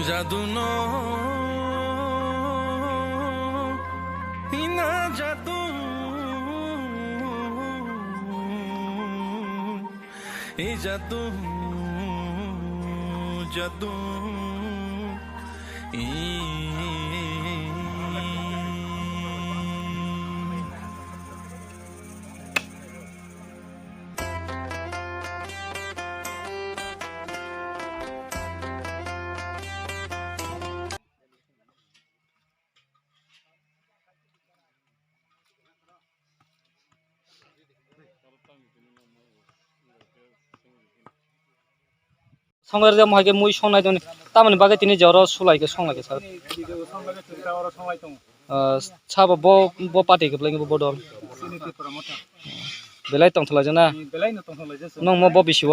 জাদু নো ইনা জাদু এই জাদু জাদু সংলার যে মহাকে মুই সংনাই দন তামানে বাগে তিনি জর সুলাইকে সংলাইকে স্যার সাবা ব পার্টি গবलाय ब दल बेलाय तंथला जना नों म ब बिसिव